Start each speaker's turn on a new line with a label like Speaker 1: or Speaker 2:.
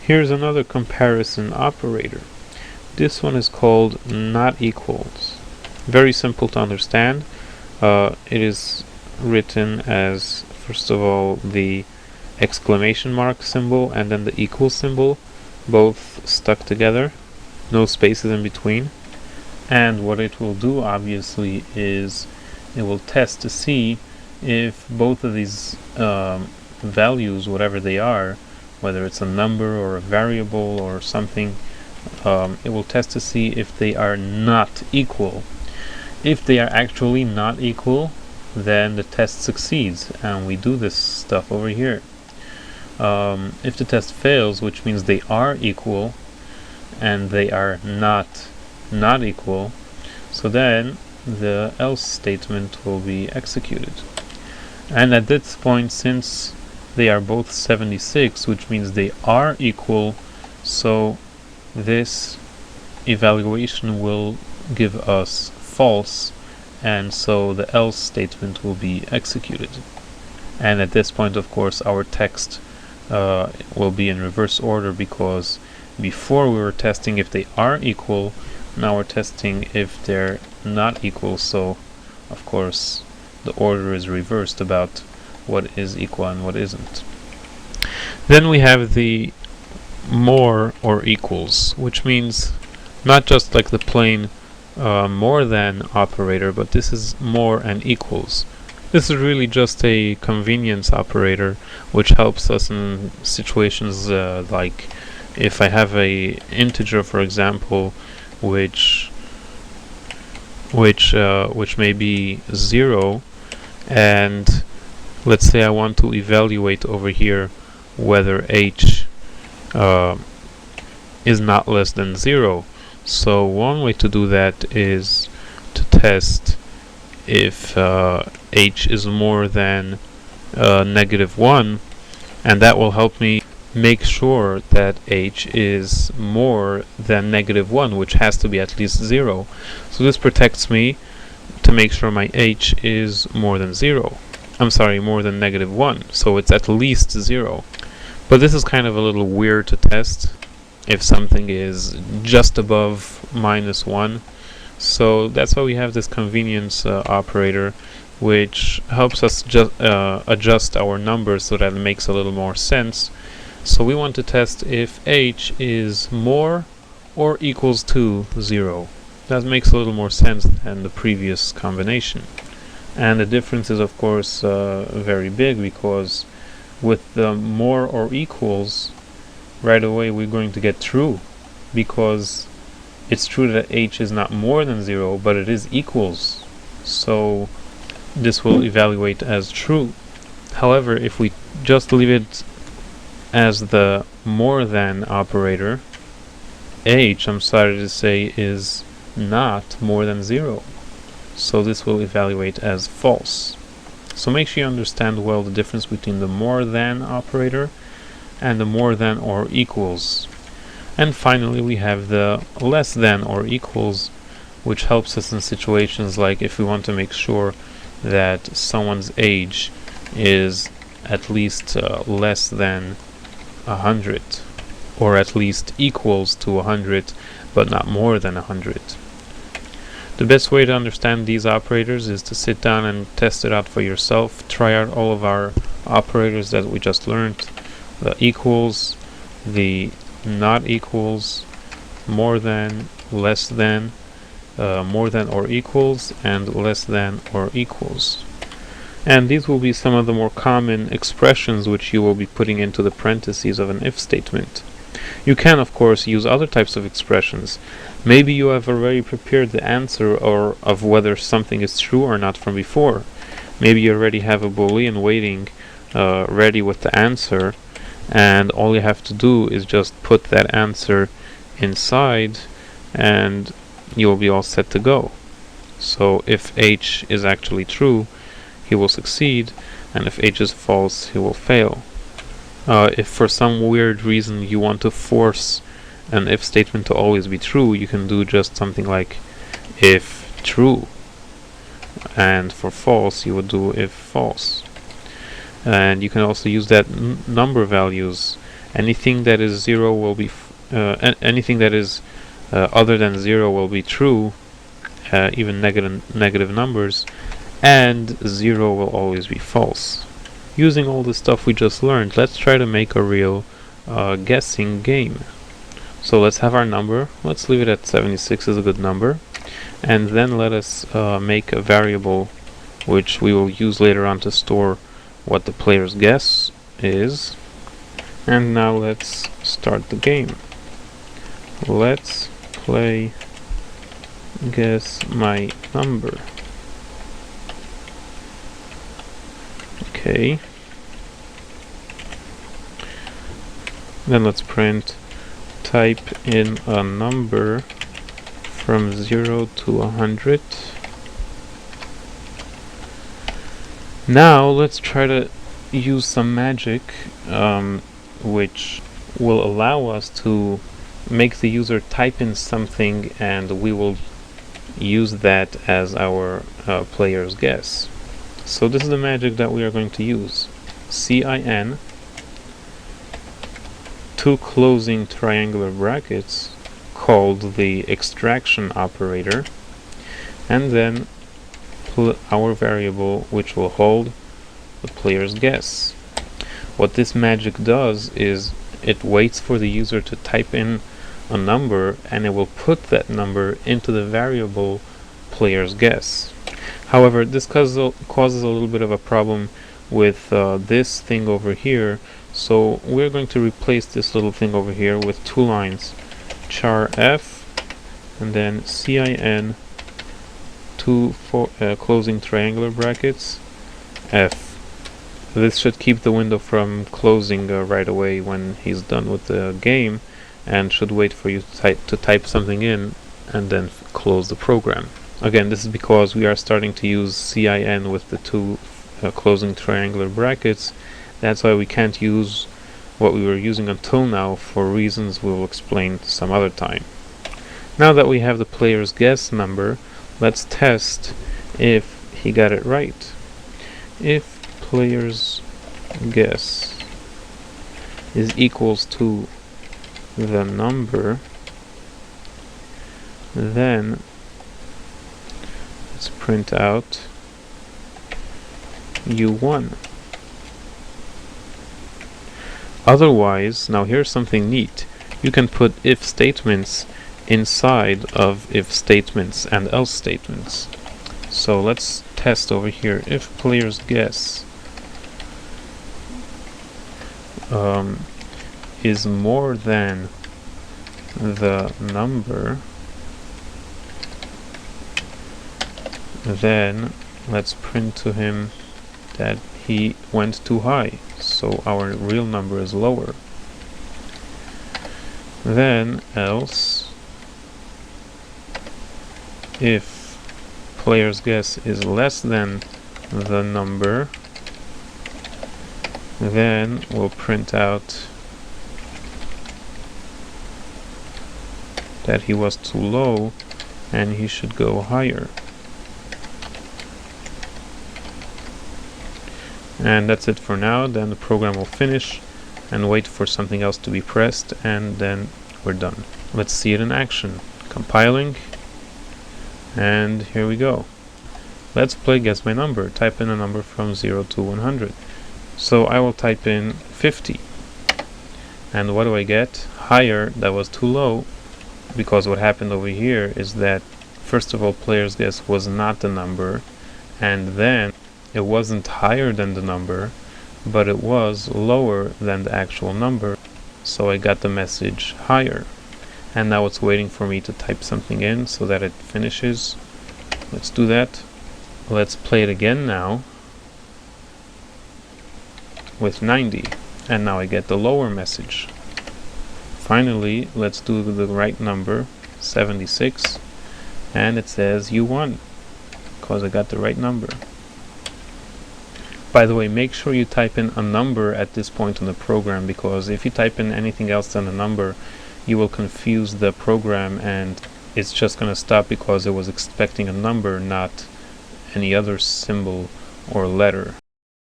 Speaker 1: Here's another comparison operator. This one is called not equals. Very simple to understand. It is written as, first of all, the exclamation mark symbol and then the equal symbol, both stuck together, no spaces in between. And what it will do, obviously, is it will test to see if both of these values, whatever they are, whether it's a number or a variable or something, it will test to see if they are not equal. If they are actually not equal, then the test succeeds, and we do this stuff over here. If the test fails, which means they are equal and they are not equal, so then the else statement will be executed. And at this point, since they are both 76, which means they are equal, so this evaluation will give us false, and so the else statement will be executed. And at this point, of course, our text will be in reverse order, because before we were testing if they are equal, now we're testing if they're not equal, so of course the order is reversed about what is equal and what isn't. Then we have the more or equals, which means not just like the plain more than operator, but this is more and equals. This is really just a convenience operator, which helps us in situations like if I have a integer, for example, which may be 0, and let's say I want to evaluate over here whether h is not less than 0. So one way to do that is to test if h is more than -1, and that will help me make sure that h is more than -1, which has to be at least 0. So this protects me to make sure my h is more than 0. I'm sorry, more than -1, so it's at least 0. But this is kind of a little weird to test if something is just above -1. So that's why we have this convenience operator, which helps us adjust our numbers so that it makes a little more sense. So we want to test if h is more or equals to 0. That makes a little more sense than the previous combination. And the difference is, of course, very big, because with the more or equals, right away we're going to get true, because it's true that h is not more than 0, but it is equals. So this will evaluate as true. However, if we just leave it as the more than operator, h, I'm sorry to say, is not more than 0. So this will evaluate as false. So make sure you understand well the difference between the more than operator and the more than or equals. And finally, we have the less than or equals, which helps us in situations like if we want to make sure that someone's age is at least less than 100, or at least equals to 100, but not more than 100. The best way to understand these operators is to sit down and test it out for yourself. Try out all of our operators that we just learned: the equals, the not equals, more than, less than, more than or equals, and less than or equals. And these will be some of the more common expressions which you will be putting into the parentheses of an if statement. You can, of course, use other types of expressions. Maybe you have already prepared the answer or of whether something is true or not from before. Maybe you already have a Boolean waiting ready with the answer, and all you have to do is just put that answer inside and you will be all set to go. So if h is actually true, he will succeed, and if h is false, he will fail. If for some weird reason you want to force an if statement to always be true, you can do just something like if true, and for false you would do if false. And you can also use that number values Anything that is zero will be anything that is other than 0 will be true, even negative numbers, and 0 will always be false. Using all the stuff we just learned, let's try to make a real guessing game. So let's have our number. Let's leave it at 76 as a good number, and then let us make a variable which we will use later on to store what the player's guess is. And now let's start the game. Let's play guess my number. Okay. Then let's print type in a number from 0 to 100. Now let's try to use some magic which will allow us to make the user type in something, and we will use that as our player's guess. So this is the magic that we are going to use. CIN, 2 closing triangular brackets called the extraction operator, and then our variable which will hold the player's guess. What this magic does is it waits for the user to type in a number, and it will put that number into the variable player's guess. However, this causes a little bit of a problem with this thing over here, so we're going to replace this little thing over here with 2 lines, char f, and then CIN, 2 closing triangular brackets, f. This should keep the window from closing right away when he's done with the game, and should wait for you to type something in and then close the program. Again, this is because we are starting to use CIN with the 2 closing triangular brackets. That's why we can't use what we were using until now, for reasons we will explain some other time. Now that we have the player's guess number, let's test if he got it right. If player's guess is equals to the number, then let's print out you won. Otherwise, now here's something neat. You can put if statements inside of if statements and else statements. So let's test over here. If player's guess is more than the number, then let's print to him that he went too high, so our real number is lower. Then else, if player's guess is less than the number, then we'll print out that he was too low and he should go higher. And that's it for now. Then the program will finish and wait for something else to be pressed, and then we're done. Let's see it in action. Compiling, and here we go. Let's play guess my number. Type in a number from 0 to 100. So I will type in 50. And what do I get? Higher. That was too low, because what happened over here is that first of all, player's guess was not the number, and then it wasn't higher than the number, but it was lower than the actual number, so I got the message higher. And now it's waiting for me to type something in so that it finishes. Let's do that. Let's play it again now with 90, and now I get the lower message. Finally, let's do the right number, 76, and it says you won, because I got the right number. By the way, make sure you type in a number at this point in the program, because if you type in anything else than a number, you will confuse the program and it's just going to stop because it was expecting a number, not any other symbol or letter.